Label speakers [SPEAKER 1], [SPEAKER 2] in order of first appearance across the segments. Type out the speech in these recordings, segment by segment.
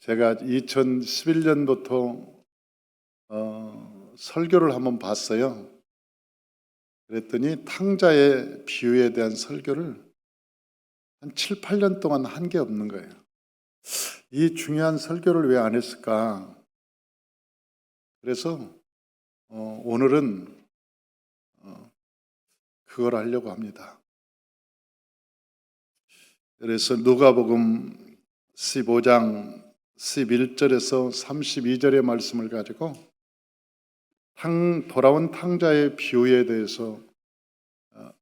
[SPEAKER 1] 제가 2011년부터 설교를 한번 봤어요. 그랬더니 탕자의 비유에 대한 설교를 한 7, 8년 동안 한 게 없는 거예요. 이 중요한 설교를 왜 안 했을까? 그래서 오늘은 그걸 하려고 합니다. 그래서 누가복음 15장 11절에서 32절의 말씀을 가지고 돌아온 탕자의 비유에 대해서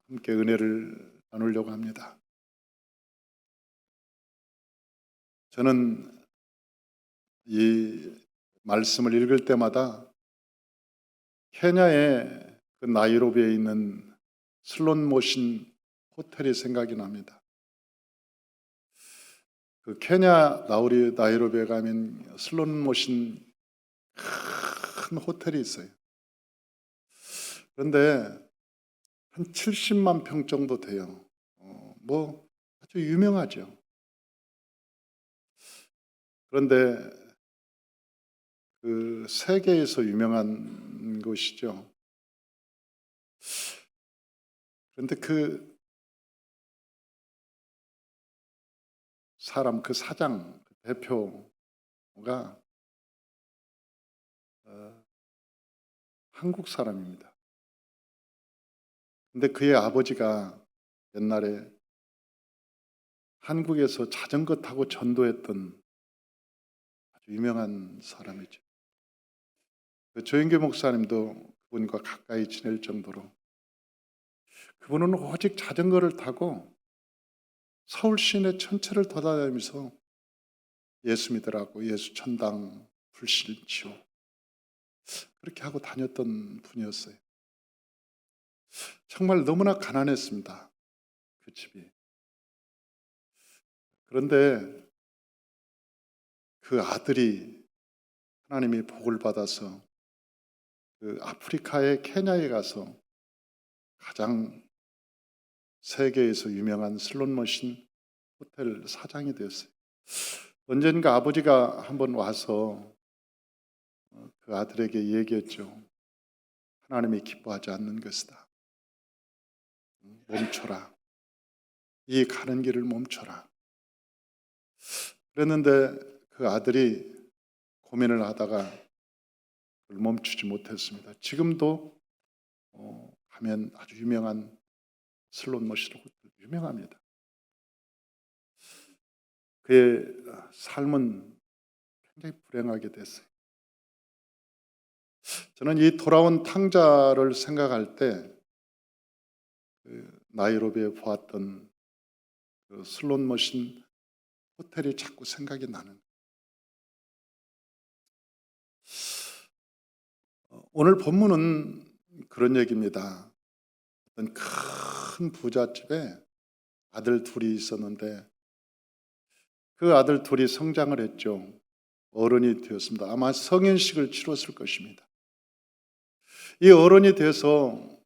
[SPEAKER 1] 함께 은혜를 나누려고 합니다. 저는 이 말씀을 읽을 때마다 케냐의 그 나이로비에 있는 슬롯 모신 호텔이 생각이 납니다. 그 케냐 나이로비에 가면 슬롯 모신 큰 호텔이 있어요. 그런데 한 70만 평 정도 돼요. 아주 유명하죠. 그런데 그 세계에서 유명한 곳이죠. 그런데 그 사람, 그 사장, 그 대표가 한국 사람입니다. 근데 그의 아버지가 옛날에 한국에서 자전거 타고 전도했던 아주 유명한 사람이죠. 조영규 목사님도 그분과 가까이 지낼 정도로 그분은 오직 자전거를 타고 서울 시내 전체를 돌아다니면서 예수 믿으라고 예수 천당 불신치오 그렇게 하고 다녔던 분이었어요. 정말 너무나 가난했습니다. 그 집이. 그런데 그 아들이 하나님이 복을 받아서 그 아프리카의 케냐에 가서 가장 세계에서 유명한 슬롯머신 호텔 사장이 되었어요. 언젠가 아버지가 한번 와서 그 아들에게 얘기했죠. 하나님이 기뻐하지 않는 것이다. 멈춰라. 이 가는 길을 멈춰라. 그랬는데 그 아들이 고민을 하다가 그걸 멈추지 못했습니다. 지금도 가면 아주 유명한 슬롯머신 호텔 유명합니다. 그의 삶은 굉장히 불행하게 됐어요. 저는 이 돌아온 탕자를 생각할 때 나이로비에 보았던 그 슬롯머신 호텔이 자꾸 생각이 나는. 오늘 본문은 그런 얘기입니다. 어떤 큰 부잣집에 아들 둘이 있었는데 그 아들 둘이 성장을 했죠. 어른이 되었습니다. 아마 성인식을 치렀을 것입니다. 이 어른이 돼서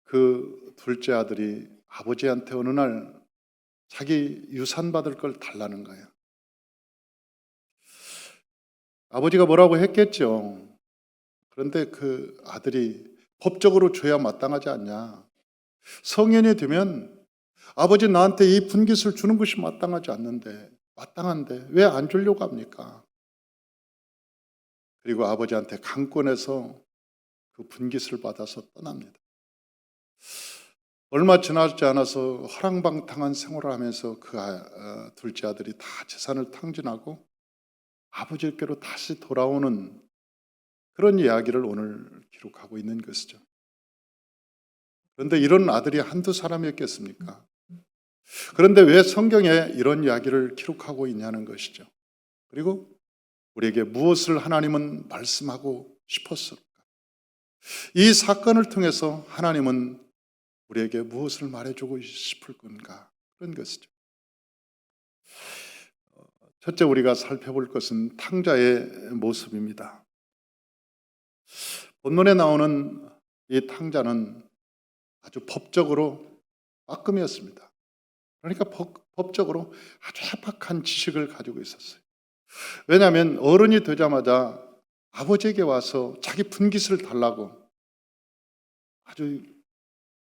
[SPEAKER 1] 그 둘째 아들이 아버지한테 어느 날 자기 유산 받을 걸 달라는 거예요. 아버지가 뭐라고 했겠죠. 그런데 그 아들이 법적으로 줘야 마땅하지 않냐. 성인이 되면 아버지 나한테 이 분깃을 주는 것이 마땅한데 왜 안 주려고 합니까? 그리고 아버지한테 강권해서 그 분깃을 받아서 떠납니다. 얼마 지나지 않아서 허랑방탕한 생활을 하면서 그 둘째 아들이 다 재산을 탕진하고 아버지께로 다시 돌아오는 그런 이야기를 오늘 기록하고 있는 것이죠. 그런데 이런 아들이 한두 사람이었겠습니까? 그런데 왜 성경에 이런 이야기를 기록하고 있냐는 것이죠. 그리고 우리에게 무엇을 하나님은 말씀하고 싶었을까? 이 사건을 통해서 하나님은 우리에게 무엇을 말해주고 싶을 건가? 그런 것이죠. 첫째 우리가 살펴볼 것은 탕자의 모습입니다. 본문에 나오는 이 탕자는 아주 법적으로 빠끔이었습니다. 그러니까 법적으로 아주 해박한 지식을 가지고 있었어요. 왜냐하면 어른이 되자마자 아버지에게 와서 자기 분깃을 달라고 아주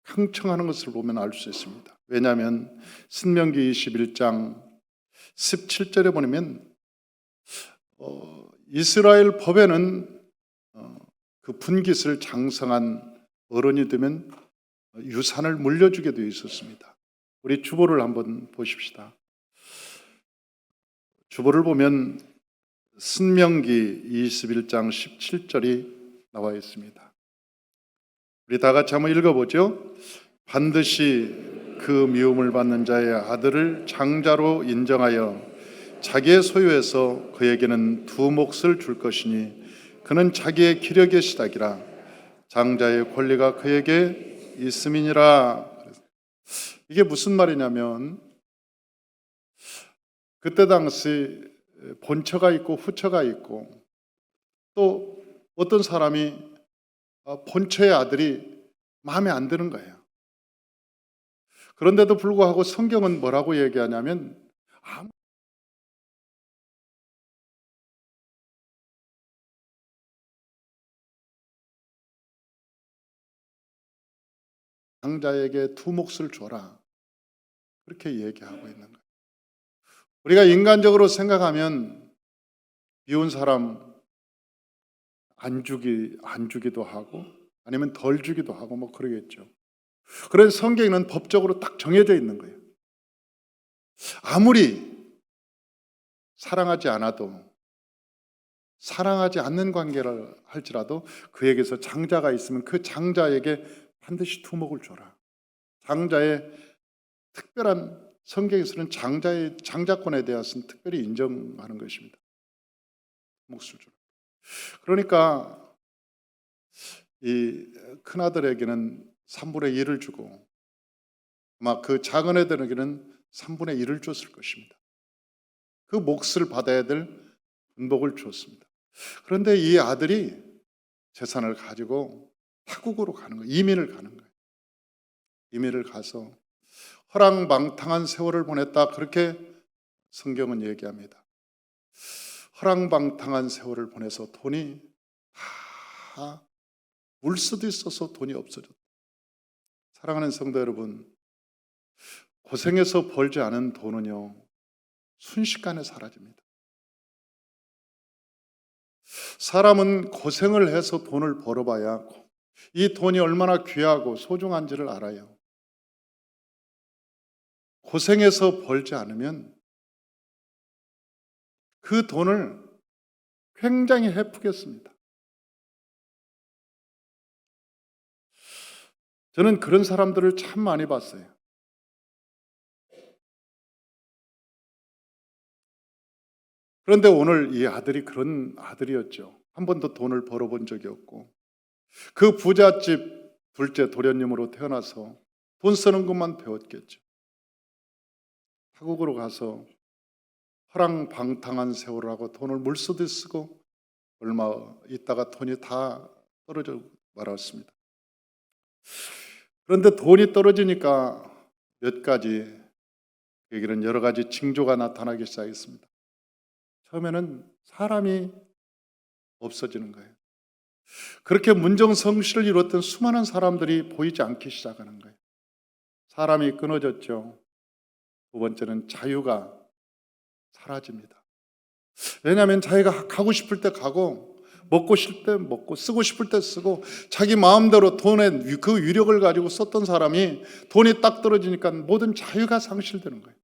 [SPEAKER 1] 흥청하는 것을 보면 알 수 있습니다. 왜냐하면 신명기 21장 17절에 보면 이스라엘 법에는 그 분깃을 장성한 어른이 되면 유산을 물려주게 되어 있었습니다. 우리 주보를 한번 보십시다. 주보를 보면 신명기 21장 17절이 나와 있습니다. 우리 다 같이 한번 읽어보죠. 반드시 그 미움을 받는 자의 아들을 장자로 인정하여 자기의 소유에서 그에게는 두 몫을 줄 것이니 그는 자기의 기력의 시작이라 장자의 권리가 그에게 있음이니라. 이게 무슨 말이냐면 그때 당시 본처가 있고 후처가 있고 또 어떤 사람이 본처의 아들이 마음에 안 드는 거예요. 그런데도 불구하고 성경은 뭐라고 얘기하냐면 장자에게 두 몫을 줘라. 그렇게 얘기하고 있는 거예요. 우리가 인간적으로 생각하면 미운 사람 안 주기도 하고 아니면 덜 주기도 하고 뭐 그러겠죠. 그래서 성경에는 법적으로 딱 정해져 있는 거예요. 아무리 사랑하지 않아도 사랑하지 않는 관계를 할지라도 그에게서 장자가 있으면 그 장자에게 반드시 두 몫을 줘라. 장자의 특별한 성경에서는 장자권에 대해서는 특별히 인정하는 것입니다. 몫을 주라. 그러니까 이 큰아들에게는 3분의 1을 주고 아마 그 작은 애들에게는 3분의 1을 줬을 것입니다. 그 몫을 받아야 될 분복을 줬습니다. 그런데 이 아들이 재산을 가지고 타국으로 가는 거예요. 이민을 가는 거예요. 이민을 가서 허랑방탕한 세월을 보냈다. 그렇게 성경은 얘기합니다. 허랑방탕한 세월을 보내서 돈이 다 물수도 있어서 돈이 없어졌다. 사랑하는 성도 여러분, 고생해서 벌지 않은 돈은요 순식간에 사라집니다. 사람은 고생을 해서 돈을 벌어봐야 이 돈이 얼마나 귀하고 소중한지를 알아요. 고생해서 벌지 않으면 그 돈을 굉장히 헤프겠습니다. 저는 그런 사람들을 참 많이 봤어요. 그런데 오늘 이 아들이 그런 아들이었죠. 한 번도 돈을 벌어본 적이 없고 그 부잣집 둘째 도련님으로 태어나서 돈 쓰는 것만 배웠겠죠. 타국으로 가서 허랑방탕한 세월을 하고 돈을 물쓰듯 쓰고 얼마 있다가 돈이 다 떨어져 말았습니다. 그런데 돈이 떨어지니까 몇 가지 여기는 여러 가지 징조가 나타나기 시작했습니다. 처음에는 사람이 없어지는 거예요. 그렇게 문정성시를 이뤘던 수많은 사람들이 보이지 않기 시작하는 거예요. 사람이 끊어졌죠. 두 번째는 자유가 사라집니다. 왜냐하면 자기가 가고 싶을 때 가고 먹고 싶을 때 먹고 쓰고 싶을 때 쓰고 자기 마음대로 돈의 그 위력을 가지고 썼던 사람이 돈이 딱 떨어지니까 모든 자유가 상실되는 거예요.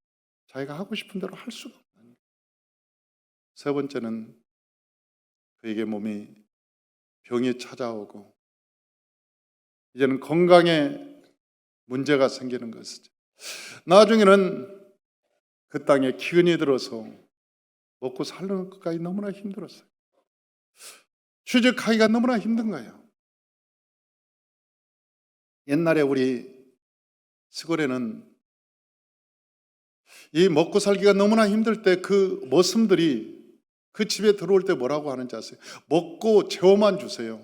[SPEAKER 1] 자기가 하고 싶은 대로 할 수가 없는 거예요. 세 번째는 그에게 몸이 병이 찾아오고 이제는 건강에 문제가 생기는 것이죠. 나중에는 그 땅에 기근이 들어서 먹고 사는 것까지 너무나 힘들었어요. 취직하기가 너무나 힘든 거예요. 옛날에 우리 시골에는 이 먹고 살기가 너무나 힘들 때 그 머슴들이 그 집에 들어올 때 뭐라고 하는지 아세요? 먹고 재워만 주세요.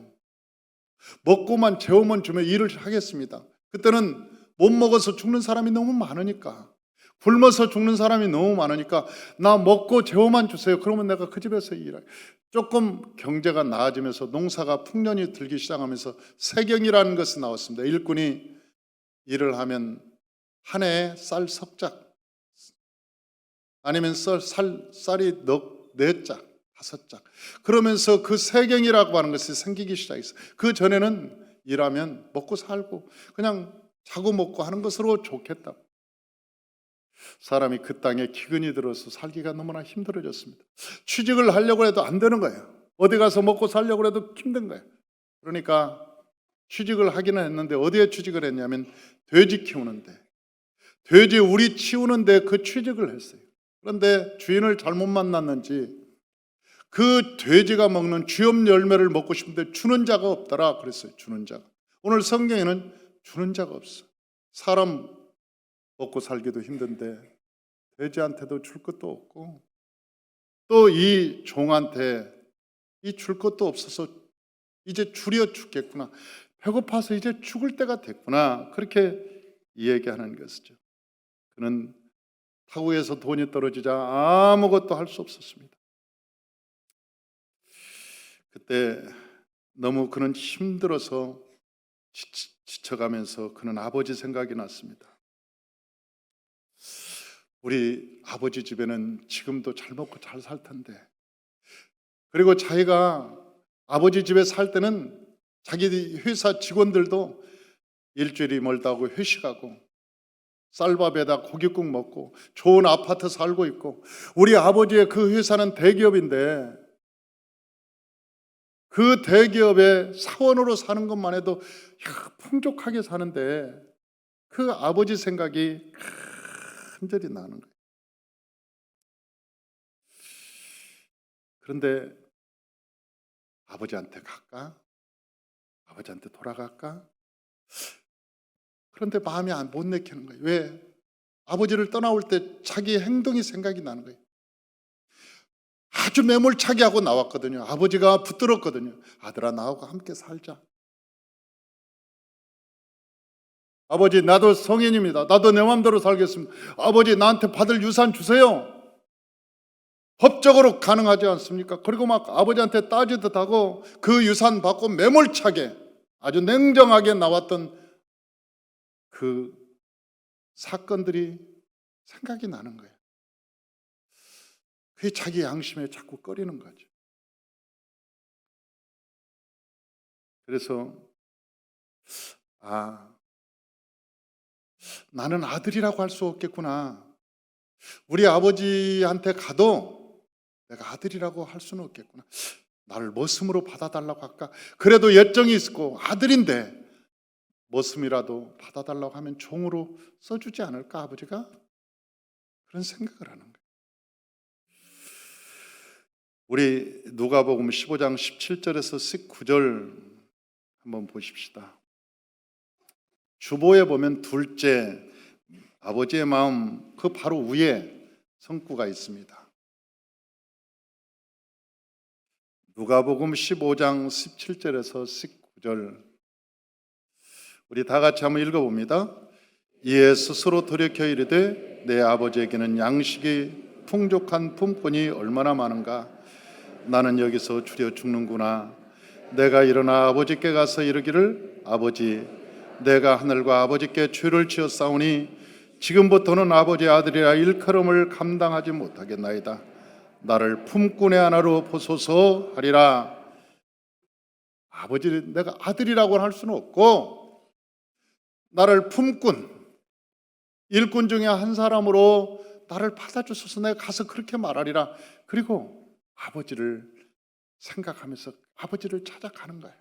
[SPEAKER 1] 먹고만 재워만 주면 일을 하겠습니다. 그때는 못 먹어서 죽는 사람이 너무 많으니까 굶어서 죽는 사람이 너무 많으니까 나 먹고 재워만 주세요. 그러면 내가 그 집에서 일할. 조금 경제가 나아지면서 농사가 풍년이 들기 시작하면서 세경이라는 것이 나왔습니다. 일꾼이 일을 하면 한 해에 쌀 석작 아니면 쌀이 네 짝, 다섯 짝. 그러면서 그 세경이라고 하는 것이 생기기 시작했어요. 그 전에는 일하면 먹고 살고 그냥 자고 먹고 하는 것으로 좋겠다. 사람이 그 땅에 기근이 들어서 살기가 너무나 힘들어졌습니다. 취직을 하려고 해도 안 되는 거예요. 어디 가서 먹고 살려고 해도 힘든 거예요. 그러니까 취직을 하기는 했는데 어디에 취직을 했냐면 돼지 키우는데, 돼지 우리 치우는데 그 취직을 했어요. 그런데 주인을 잘못 만났는지 그 돼지가 먹는 쥐염 열매를 먹고 싶은데 주는 자가 없더라 그랬어요. 주는 자가. 오늘 성경에는 주는 자가 없어. 사람 먹고 살기도 힘든데 돼지한테도 줄 것도 없고 또 이 종한테 이 줄 것도 없어서 이제 줄여 죽겠구나. 배고파서 이제 죽을 때가 됐구나. 그렇게 얘기하는 것이죠. 그는 타국에서 돈이 떨어지자 아무것도 할 수 없었습니다. 그때 너무 그는 힘들어서 지쳐가면서 그는 아버지 생각이 났습니다. 우리 아버지 집에는 지금도 잘 먹고 잘 살 텐데, 그리고 자기가 아버지 집에 살 때는 자기 회사 직원들도 일주일이 멀다고 회식하고 쌀밥에다 고깃국 먹고 좋은 아파트 살고 있고, 우리 아버지의 그 회사는 대기업인데 그 대기업의 사원으로 사는 것만 해도 풍족하게 사는데 그 아버지 생각이 간절히 나는 거예요. 그런데 아버지한테 갈까? 아버지한테 돌아갈까? 그런데 마음이 못 내키는 거예요. 왜? 아버지를 떠나올 때 자기 행동이 생각이 나는 거예요. 아주 매몰차게 하고 나왔거든요. 아버지가 붙들었거든요. 아들아, 나하고 함께 살자. 아버지, 나도 성인입니다. 나도 내 마음대로 살겠습니다. 아버지, 나한테 받을 유산 주세요. 법적으로 가능하지 않습니까? 그리고 막 아버지한테 따지듯 하고 그 유산 받고 매몰차게 아주 냉정하게 나왔던 그 사건들이 생각이 나는 거예요. 그게 자기 양심에 자꾸 꺼리는 거죠. 그래서 나는 아들이라고 할 수 없겠구나. 우리 아버지한테 가도 내가 아들이라고 할 수는 없겠구나. 나를 머슴으로 받아달라고 할까? 그래도 열정이 있고 아들인데 머슴이라도 받아달라고 하면 종으로 써주지 않을까 아버지가? 그런 생각을 하는 거예요. 우리 누가복음 15장 17절에서 19절 한번 보십시다. 주보에 보면 둘째 아버지의 마음 그 바로 위에 성구가 있습니다. 누가복음 15장 17절에서 19절 우리 다 같이 한번 읽어봅니다. 이에 스스로 돌이켜 이르되 내 아버지에게는 양식이 풍족한 품꾼이 얼마나 많은가. 나는 여기서 줄여 죽는구나. 내가 일어나 아버지께 가서 이르기를 아버지 내가 하늘과 아버지께 죄를 지었사오니 지금부터는 아버지의 아들이라 일컬음을 감당하지 못하겠나이다. 나를 품꾼의 하나로 보소서 하리라. 아버지를 내가 아들이라고 할 수는 없고 나를 품꾼 일꾼 중에 한 사람으로 나를 받아주소서 내가 가서 그렇게 말하리라. 그리고 아버지를 생각하면서 아버지를 찾아가는 거예요.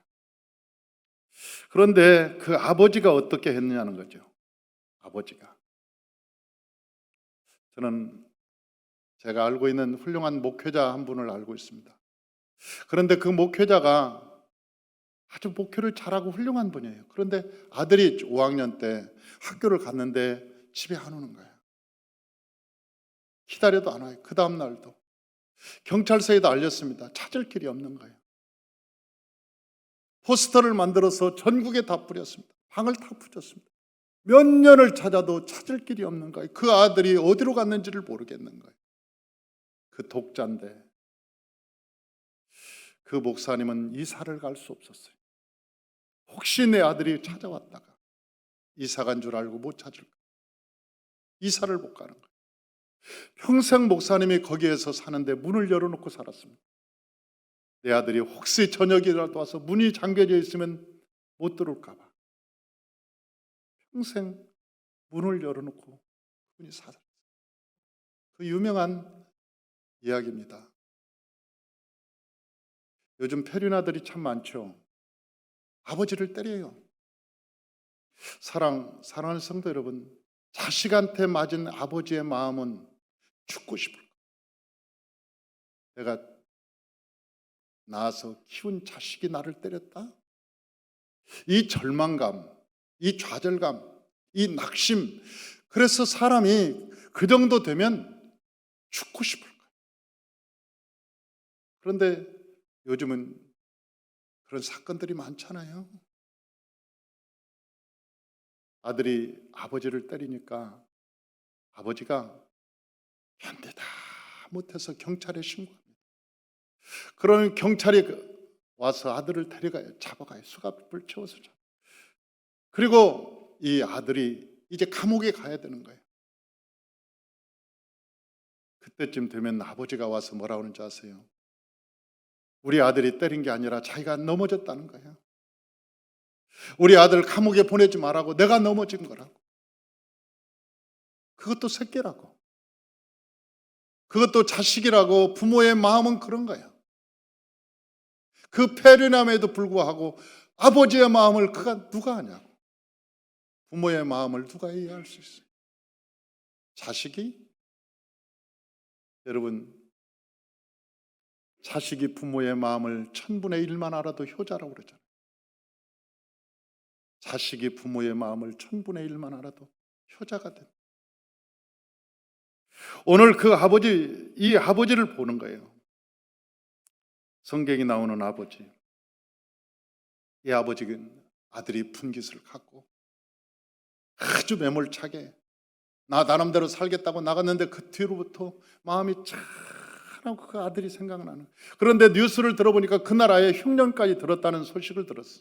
[SPEAKER 1] 그런데 그 아버지가 어떻게 했느냐는 거죠. 아버지가 저는 제가 알고 있는 훌륭한 목회자 한 분을 알고 있습니다. 그런데 그 목회자가 아주 목회를 잘하고 훌륭한 분이에요. 그런데 아들이 5학년 때 학교를 갔는데 집에 안 오는 거예요. 기다려도 안 와요. 그 다음 날도 경찰서에도 알렸습니다. 찾을 길이 없는 거예요. 포스터를 만들어서 전국에 다 뿌렸습니다. 방을 다 붙였습니다. 몇 년을 찾아도 찾을 길이 없는 거예요. 그 아들이 어디로 갔는지를 모르겠는 거예요. 그 독자인데 그 목사님은 이사를 갈 수 없었어요. 혹시 내 아들이 찾아왔다가 이사 간 줄 알고 못 찾을까? 이사를 못 가는 거예요. 평생 목사님이 거기에서 사는데 문을 열어놓고 살았습니다. 내 아들이 혹시 저녁이라도 와서 문이 잠겨져 있으면 못 들어올까 봐 평생 문을 열어놓고 그분이 살았어요. 그 유명한 이야기입니다. 요즘 페륜아들이 참 많죠. 아버지를 때려요. 사랑하는 성도 여러분, 자식한테 맞은 아버지의 마음은 죽고 싶을 거예요. 내가 낳아서 키운 자식이 나를 때렸다? 이 절망감, 이 좌절감, 이 낙심, 그래서 사람이 그 정도 되면 죽고 싶을 거예요. 그런데 요즘은 그런 사건들이 많잖아요. 아들이 아버지를 때리니까 아버지가 견디다 못해서 경찰에 신고합니다. 그러면 경찰이 와서 아들을 데려가요. 잡아가요. 수갑을 채워서 잡아요. 그리고 이 아들이 이제 감옥에 가야 되는 거예요. 그때쯤 되면 아버지가 와서 뭐라 그러는지 아세요? 우리 아들이 때린 게 아니라 자기가 넘어졌다는 거예요. 우리 아들 감옥에 보내지 말라고, 내가 넘어진 거라고. 그것도 새끼라고. 그것도 자식이라고. 부모의 마음은 그런 거예요. 그 폐륜함에도 불구하고 아버지의 마음을 누가 아냐고. 부모의 마음을 누가 이해할 수 있어요? 자식이? 여러분, 자식이 부모의 마음을 1000분의 1만 알아도 효자라고 그러잖아요. 자식이 부모의 마음을 1000분의 1만 알아도 효자가 됩니다. 오늘 이 아버지를 보는 거예요. 성경에 나오는 아버지. 이 아버지는 아들이 분깃을 갖고 아주 매몰차게 나 나름대로 살겠다고 나갔는데 그 뒤로부터 마음이 찬하고 그 아들이 생각나는. 그런데 뉴스를 들어보니까 그 나라에 흉년까지 들었다는 소식을 들었어.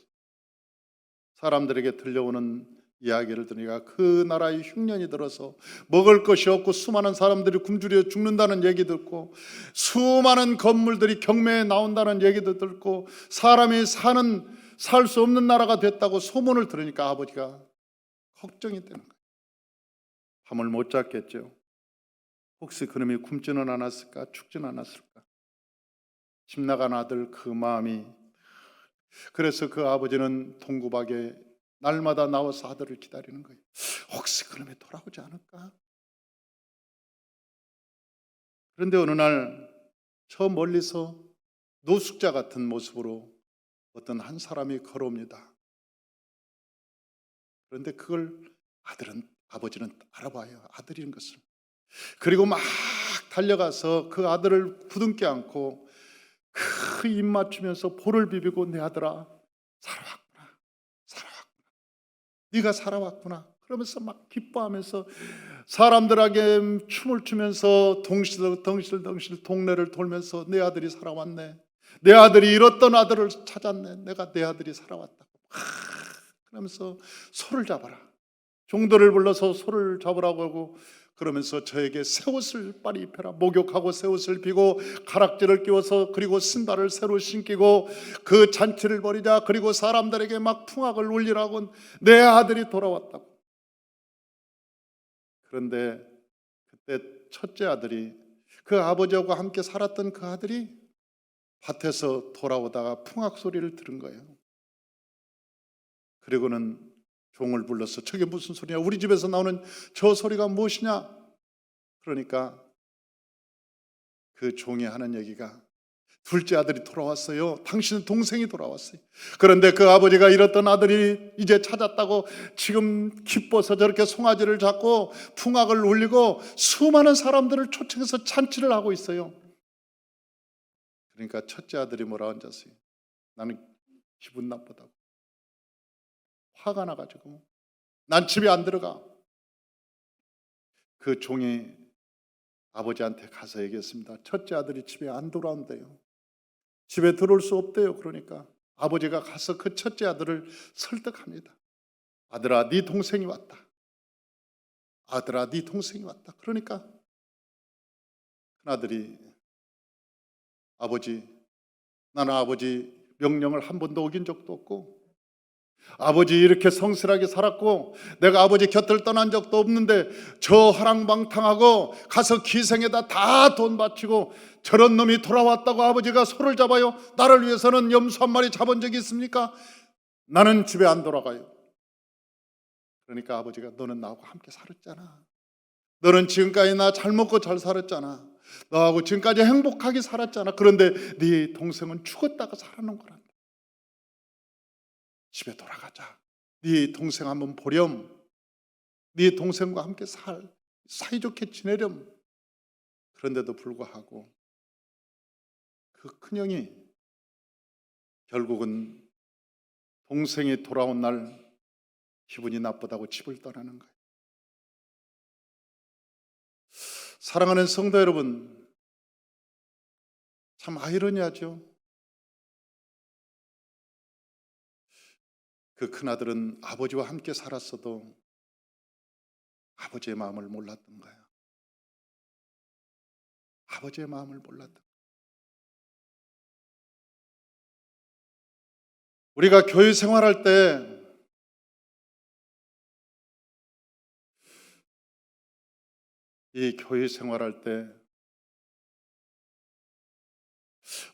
[SPEAKER 1] 사람들에게 들려오는 이야기를 들으니까 그 나라에 흉년이 들어서 먹을 것이 없고 수많은 사람들이 굶주려 죽는다는 얘기 듣고 수많은 건물들이 경매에 나온다는 얘기도 듣고 사람이 살 수 없는 나라가 됐다고 소문을 들으니까 아버지가 걱정이 되는 거예요. 잠을 못 잤겠죠. 혹시 그놈이 굶지는 않았을까? 죽지는 않았을까? 집 나간 아들 그 마음이. 그래서 그 아버지는 동구박에 날마다 나와서 아들을 기다리는 거예요. 혹시 그놈이 돌아오지 않을까? 그런데 어느 날 저 멀리서 노숙자 같은 모습으로 어떤 한 사람이 걸어옵니다. 그런데 그걸 아버지는 알아봐요. 아들인 것을. 그리고 막 달려가서 그 아들을 부둥켜 안고 그 입 맞추면서 볼을 비비고 내 아들아 살아왔구나. 네가 살아왔구나. 그러면서 막 기뻐하면서 사람들에게 춤을 추면서 덩실덩실 동네를 돌면서 내 아들이 살아왔네. 내 아들이 잃었던 아들을 찾았네. 내가 내 아들이 살아왔다고. 그러면서 소를 잡아라. 종들을 불러서 소를 잡으라고 하고 그러면서 저에게 새 옷을 빨리 입혀라. 목욕하고 새 옷을 비고 가락지를 끼워서 그리고 신발을 새로 신기고 그 잔치를 벌이자. 그리고 사람들에게 막 풍악을 울리라고 내 아들이 돌아왔다고. 그런데 그때 첫째 아들이 그 아버지하고 함께 살았던 그 아들이 밭에서 돌아오다가 풍악 소리를 들은 거예요. 그리고는 종을 불러서 저게 무슨 소리냐? 우리 집에서 나오는 저 소리가 무엇이냐? 그러니까 그 종이 하는 얘기가 둘째 아들이 돌아왔어요. 당신의 동생이 돌아왔어요. 그런데 그 아버지가 잃었던 아들이 이제 찾았다고 지금 기뻐서 저렇게 송아지를 잡고 풍악을 울리고 수많은 사람들을 초청해서 잔치를 하고 있어요. 그러니까 첫째 아들이 뭐라 앉았어요? 나는 기분 나쁘다고. 화가 나가지고 난 집에 안 들어가. 그 종이 아버지한테 가서 얘기했습니다. 첫째 아들이 집에 안 돌아온대요. 집에 들어올 수 없대요. 그러니까 아버지가 가서 그 첫째 아들을 설득합니다. 아들아, 네 동생이 왔다. 아들아, 네 동생이 왔다. 그러니까 큰 아들이 아버지, 나는 아버지 명령을 한 번도 어긴 적도 없고 아버지 이렇게 성실하게 살았고 내가 아버지 곁을 떠난 적도 없는데 저 허랑방탕하고 가서 기생에다 다 돈 바치고 저런 놈이 돌아왔다고 아버지가 소를 잡아요? 나를 위해서는 염소 한 마리 잡은 적이 있습니까? 나는 집에 안 돌아가요. 그러니까 아버지가 너는 나하고 함께 살았잖아. 너는 지금까지 나 잘 먹고 잘 살았잖아. 너하고 지금까지 행복하게 살았잖아. 그런데 네 동생은 죽었다가 살아난 거란다. 집에 돌아가자. 네 동생 한번 보렴. 네 동생과 함께 사이좋게 지내렴. 그런데도 불구하고 그 큰형이 결국은 동생이 돌아온 날 기분이 나쁘다고 집을 떠나는 거예요. 사랑하는 성도 여러분, 참 아이러니하죠. 그 큰아들은 아버지와 함께 살았어도 아버지의 마음을 몰랐던 거예요. 아버지의 마음을 몰랐던 거예요. 우리가 교회 생활할 때 이 교회 생활할 때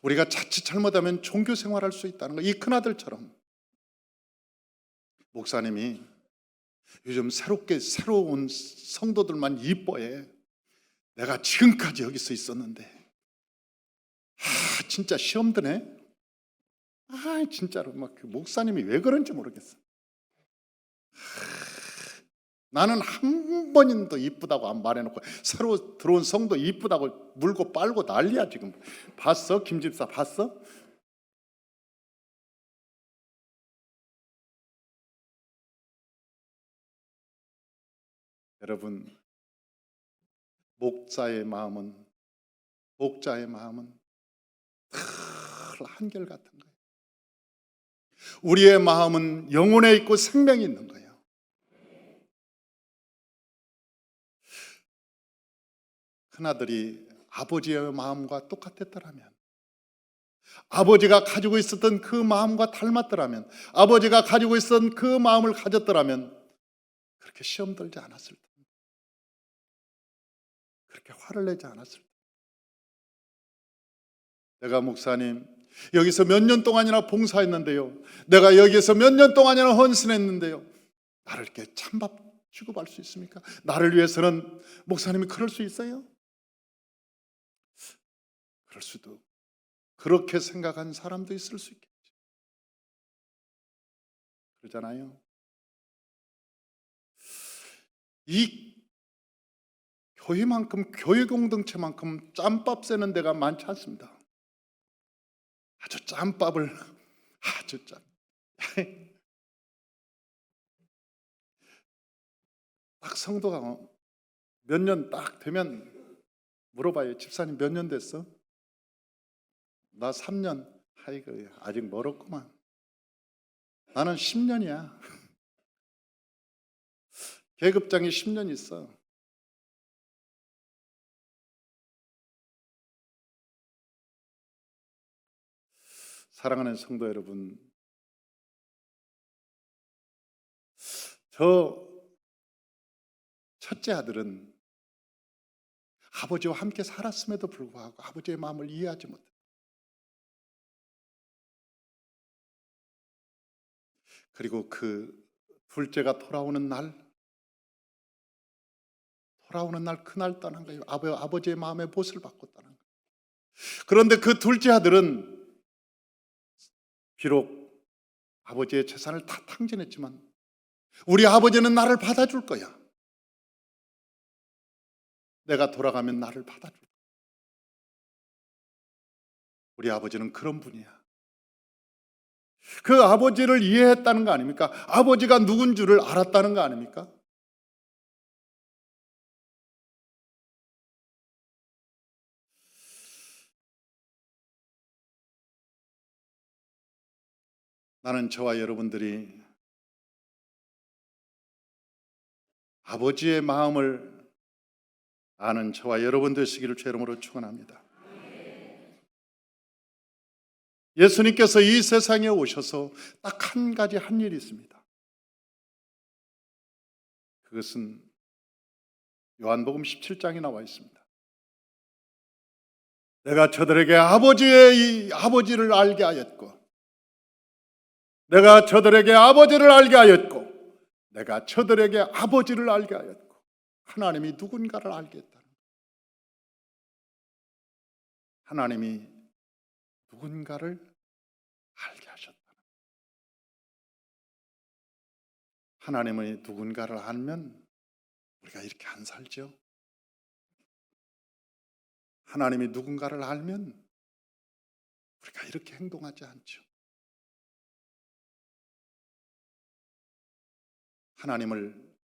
[SPEAKER 1] 우리가 자칫 잘못하면 종교 생활할 수 있다는 거. 이 큰아들처럼 목사님이 요즘 새로운 성도들만 이뻐해. 내가 지금까지 여기서 있었는데 진짜 시험 드네. 진짜로 막 그 목사님이 왜 그런지 모르겠어. 나는 한 번도 이쁘다고 안 말해놓고 새로 들어온 성도 이쁘다고 물고 빨고 난리야 지금. 봤어? 김 집사 봤어? 여러분, 목자의 마음은 늘 한결같은 거예요. 우리의 마음은 영혼에 있고 생명이 있는 거예요. 큰아들이 아버지의 마음과 똑같았더라면, 아버지가 가지고 있었던 그 마음과 닮았더라면, 아버지가 가지고 있었던 그 마음을 가졌더라면 그렇게 시험 들지 않았을 텐데, 그렇게 화를 내지 않았을 텐데. 내가 목사님 여기서 몇 년 동안이나 봉사했는데요, 내가 여기서 몇 년 동안이나 헌신했는데요, 나를 이렇게 찬밥 취급할 수 있습니까? 나를 위해서는 목사님이 그럴 수 있어요? 그럴 수도, 그렇게 생각한 사람도 있을 수 있겠죠. 그러잖아요. 이 교회만큼, 교회 공동체만큼 짬밥 세는 데가 많지 않습니다. 아주 짬밥을 아주 짬. 딱 성도가 몇 년 딱 되면 물어봐요. 집사님 몇 년 됐어? 나 3년. 아이고 아직 멀었구만. 나는 10년이야. 계급장이 10년 있어. 사랑하는 성도 여러분, 저 첫째 아들은 아버지와 함께 살았음에도 불구하고 아버지의 마음을 이해하지 못해. 그리고 그 둘째가 돌아오는 날 그날 떠난 거예요. 아버지의 마음의 못을 받고 떠난 거예요. 그런데 그 둘째 아들은 비록 아버지의 재산을 다 탕진했지만 우리 아버지는 나를 받아줄 거야. 내가 돌아가면 나를 받아줄 거야. 우리 아버지는 그런 분이야. 그 아버지를 이해했다는 거 아닙니까? 아버지가 누군 줄을 알았다는 거 아닙니까? 나는 저와 여러분들이 아버지의 마음을 아는 저와 여러분 되시기를 주의 이름으로 축원합니다. 예수님께서 이 세상에 오셔서 딱 한 가지 한 일이 있습니다. 그것은 요한복음 17장에 나와 있습니다. 내가 저들에게 아버지를 알게 하였고, 내가 저들에게 아버지를 알게 하였고, 내가 저들에게 아버지를 알게 하였고, 하나님이 누군가를 알게 했다. 하나님이 누군가를 알게 하셨다. 하나님의 누군가를 알면 우리가 이렇게 안 살죠. 하나님이 누군가를 알면 우리가 이렇게 행동하지 않죠. 하나님을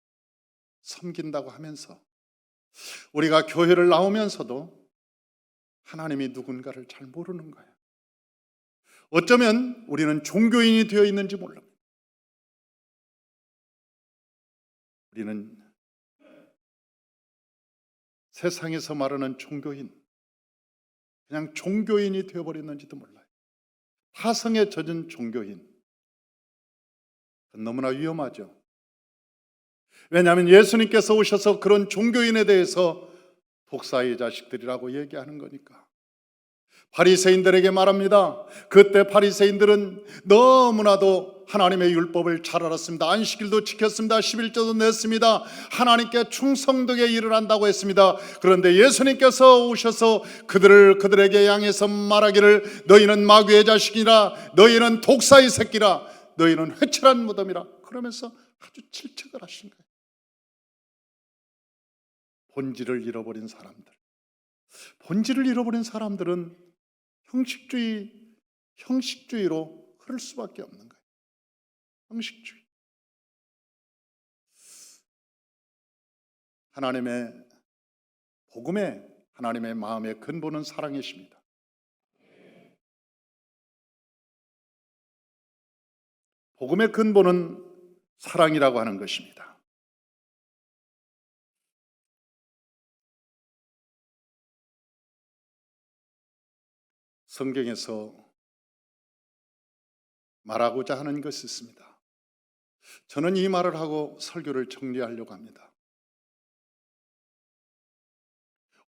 [SPEAKER 1] 섬긴다고 하면서 우리가 교회를 나오면서도 하나님이 누군가를 잘 모르는 거예요. 어쩌면 우리는 종교인이 되어 있는지 몰라요. 우리는 세상에서 말하는 종교인, 그냥 종교인이 되어버렸는지도 몰라요. 타성에 젖은 종교인. 너무나 위험하죠. 왜냐하면 예수님께서 오셔서 그런 종교인에 대해서 독사의 자식들이라고 얘기하는 거니까. 바리새인들에게 말합니다. 그때 바리새인들은 너무나도 하나님의 율법을 잘 알았습니다. 안식일도 지켰습니다. 11조도 냈습니다. 하나님께 충성되게 일을 한다고 했습니다. 그런데 예수님께서 오셔서 그들에게 향해서 말하기를 너희는 마귀의 자식이라, 너희는 독사의 새끼라, 너희는 회칠한 무덤이라, 그러면서 아주 질책을 하신 거예요. 본질을 잃어버린 사람들은 형식주의로 흐를 수밖에 없는 거예요. 형식주의. 하나님의 복음에 하나님의 마음의 근본은 사랑이십니다. 복음의 근본은 사랑이라고 하는 것입니다. 성경에서 말하고자 하는 것이 있습니다. 저는 이 말을 하고 설교를 정리하려고 합니다.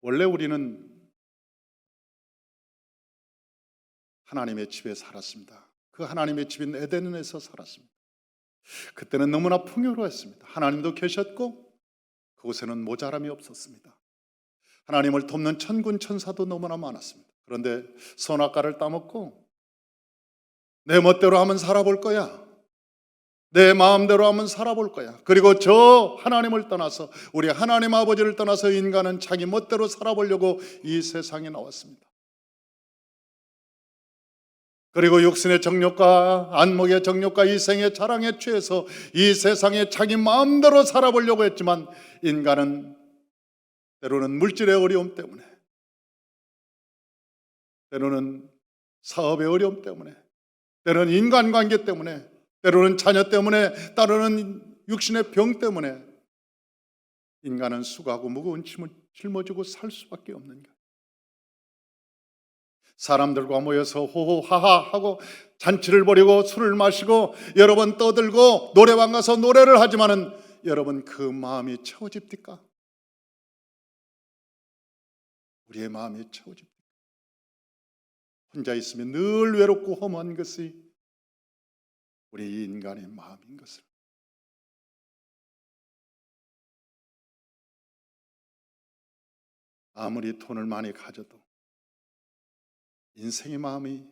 [SPEAKER 1] 원래 우리는 하나님의 집에 살았습니다. 그 하나님의 집인 에덴에서 살았습니다. 그때는 너무나 풍요로웠습니다. 하나님도 계셨고 그곳에는 모자람이 없었습니다. 하나님을 돕는 천군 천사도 너무나 많았습니다. 그런데 선악과를 따먹고 내 멋대로 하면 살아볼 거야, 내 마음대로 하면 살아볼 거야, 그리고 저 하나님을 떠나서, 우리 하나님 아버지를 떠나서 인간은 자기 멋대로 살아보려고 이 세상에 나왔습니다. 그리고 육신의 정욕과 안목의 정욕과 이생의 자랑에 취해서 이 세상에 자기 마음대로 살아보려고 했지만, 인간은 때로는 물질의 어려움 때문에, 때로는 사업의 어려움 때문에, 때로는 인간관계 때문에, 때로는 자녀 때문에, 때로는 육신의 병 때문에 인간은 수고하고 무거운 짐을 짊어지고 살 수밖에 없는 거예요. 사람들과 모여서 호호하하 하고 잔치를 벌이고 술을 마시고 여러 번 떠들고 노래방 가서 노래를 하지만은 여러분, 그 마음이 채워집니까? 우리의 마음이 채워집니까? 혼자 있으면 늘 외롭고 허무한 것이 우리 인간의 마음인 것을. 아무리 돈을 많이 가져도 인생의 마음이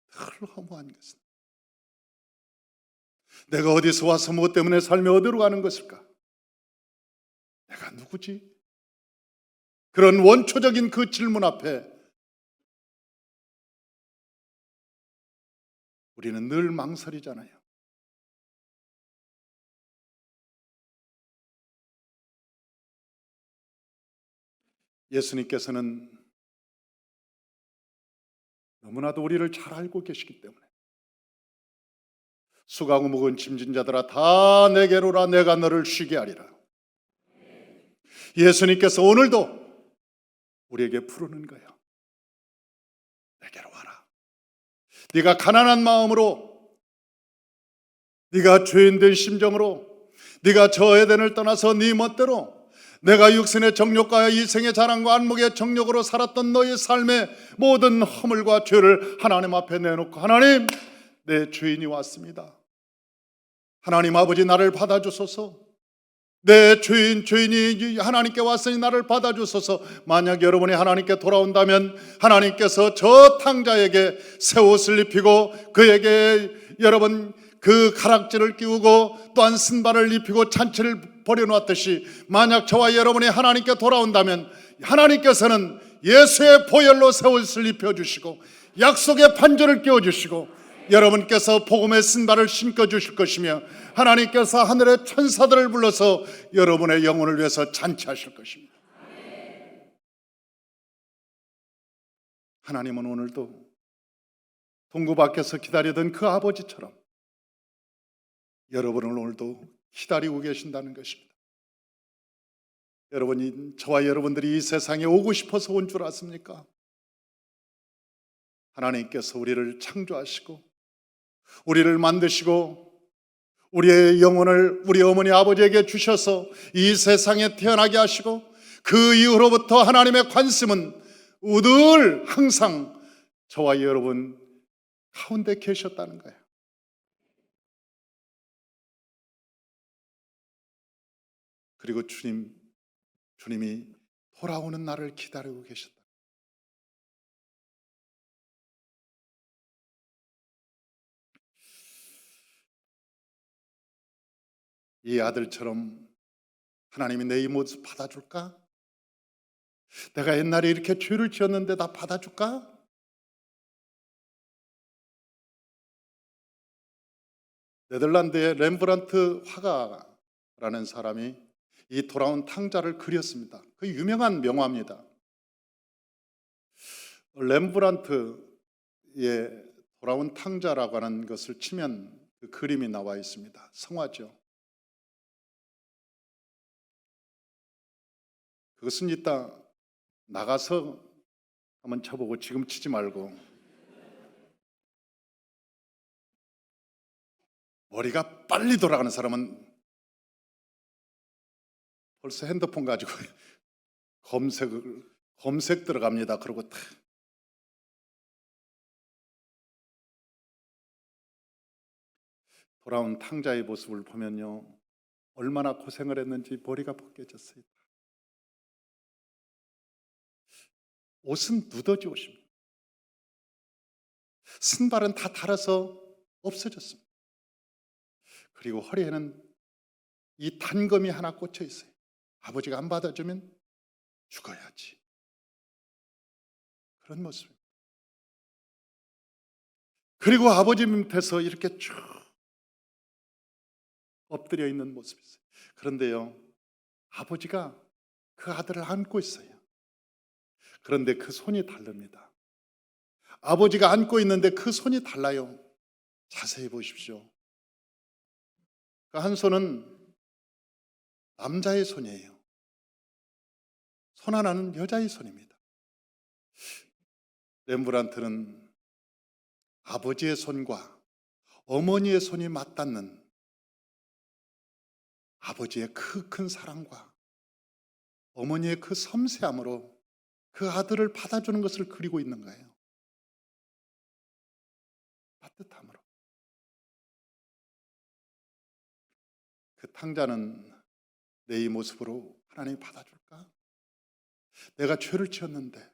[SPEAKER 1] 늘 허무한 것은, 내가 어디서 와서 무엇 때문에 살며 어디로 가는 것일까? 내가 누구지? 그런 원초적인 그 질문 앞에 우리는 늘 망설이잖아요. 예수님께서는 너무나도 우리를 잘 알고 계시기 때문에 수고하고 무거운 짐진 자들아 다 내게로 오라 내가 너를 쉬게 하리라. 예수님께서 오늘도 우리에게 부르는 거예요. 내게로 와라. 네가 가난한 마음으로, 네가 죄인된 심정으로, 네가 저 에덴을 떠나서 네 멋대로 내가 육신의 정욕과 이생의 자랑과 안목의 정욕으로 살았던 너의 삶의 모든 허물과 죄를 하나님 앞에 내놓고, 하나님, 내 죄인이 왔습니다. 하나님 아버지, 나를 받아주소서. 내 죄인이 하나님께 왔으니 나를 받아주소서. 만약 여러분이 하나님께 돌아온다면 하나님께서 저 탕자에게 새 옷을 입히고 그에게 여러분 그 가락지를 끼우고 또한 신발을 입히고 잔치를 벌여놓았듯이, 만약 저와 여러분이 하나님께 돌아온다면 하나님께서는 예수의 보혈로 새 옷을 입혀주시고 약속의 판전을 끼워주시고 여러분께서 복음의 신발을 신겨주실 것이며, 하나님께서 하늘의 천사들을 불러서 여러분의 영혼을 위해서 잔치하실 것입니다. 하나님은 오늘도 동구 밖에서 기다리던 그 아버지처럼 여러분을 오늘도 기다리고 계신다는 것입니다. 여러분이, 저와 여러분들이 이 세상에 오고 싶어서 온 줄 아십니까? 하나님께서 우리를 창조하시고 우리를 만드시고 우리의 영혼을 우리 어머니 아버지에게 주셔서 이 세상에 태어나게 하시고, 그 이후로부터 하나님의 관심은 늘 항상 저와 여러분 가운데 계셨다는 거예요. 그리고 주님이 돌아오는 날을 기다리고 계셨다. 이 아들처럼 하나님이 내 이 모습 받아줄까? 내가 옛날에 이렇게 죄를 지었는데 나 받아줄까? 네덜란드의 렘브란트 화가라는 사람이 이 돌아온 탕자를 그렸습니다. 그 유명한 명화입니다. 렘브란트의 돌아온 탕자라고 하는 것을 치면 그 그림이 나와 있습니다. 성화죠. 그것은 이따 나가서 한번 쳐보고, 지금 치지 말고. 머리가 빨리 돌아가는 사람은 벌써 핸드폰 가지고 검색 들어갑니다. 그러고 탁. 돌아온 탕자의 모습을 보면요, 얼마나 고생을 했는지 머리가 벗겨졌어요. 옷은 누더지 옷입니다. 신발은 다 닳아서 없어졌습니다. 그리고 허리에는 이 단검이 하나 꽂혀 있어요. 아버지가 안 받아주면 죽어야지. 그런 모습입니다. 그리고 아버지 밑에서 이렇게 쭉 엎드려 있는 모습이 있어요. 그런데요, 아버지가 그 아들을 안고 있어요. 그런데 그 손이 다릅니다. 아버지가 안고 있는데 그 손이 달라요. 자세히 보십시오. 그 한 손은 남자의 손이에요. 손 하나는 여자의 손입니다. 렘브란트는 아버지의 손과 어머니의 손이 맞닿는 아버지의 그 큰 사랑과 어머니의 그 섬세함으로 그 아들을 받아주는 것을 그리고 있는 거예요. 따뜻함으로. 그 탕자는 내 이 모습으로 하나님이 받아줄까? 내가 죄를 지었는데,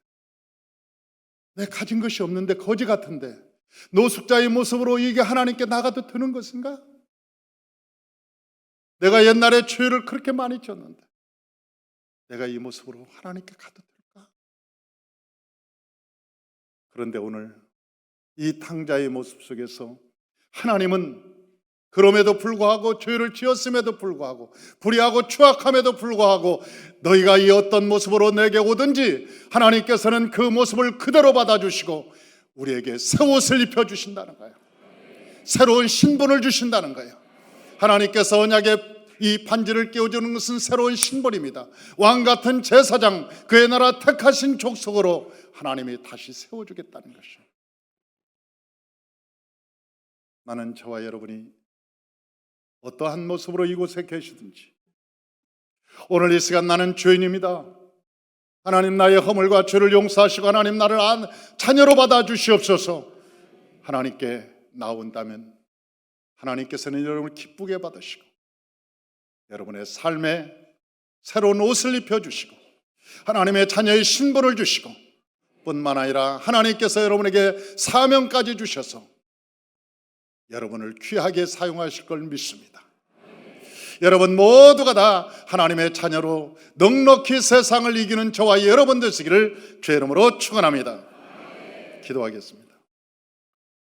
[SPEAKER 1] 내 가진 것이 없는데, 거지 같은데 노숙자의 모습으로 이게 하나님께 나가도 되는 것인가? 내가 옛날에 죄를 그렇게 많이 지었는데 내가 이 모습으로 하나님께 가도 될까? 그런데 오늘 이 탕자의 모습 속에서 하나님은 그럼에도 불구하고 죄를 지었음에도 불구하고 불의하고 추악함에도 불구하고 너희가 이 어떤 모습으로 내게 오든지 하나님께서는 그 모습을 그대로 받아주시고 우리에게 새 옷을 입혀주신다는 거예요. 새로운 신분을 주신다는 거예요. 하나님께서 언약의 이 반지를 끼워주는 것은 새로운 신분입니다. 왕같은 제사장, 그의 나라 택하신 족속으로 하나님이 다시 세워주겠다는 것이죠. 나는 저와 여러분이 어떠한 모습으로 이곳에 계시든지 오늘 이 시간 나는 죄인입니다. 하나님 나의 허물과 죄를 용서하시고 하나님 나를 자녀로 받아주시옵소서. 하나님께 나온다면 하나님께서는 여러분을 기쁘게 받으시고 여러분의 삶에 새로운 옷을 입혀주시고 하나님의 자녀의 신분을 주시고 뿐만 아니라 하나님께서 여러분에게 사명까지 주셔서 여러분을 귀하게 사용하실 걸 믿습니다. 여러분 모두가 다 하나님의 자녀로 넉넉히 세상을 이기는 저와 여러분 되시기를 주의 이름으로 축원합니다. 기도하겠습니다.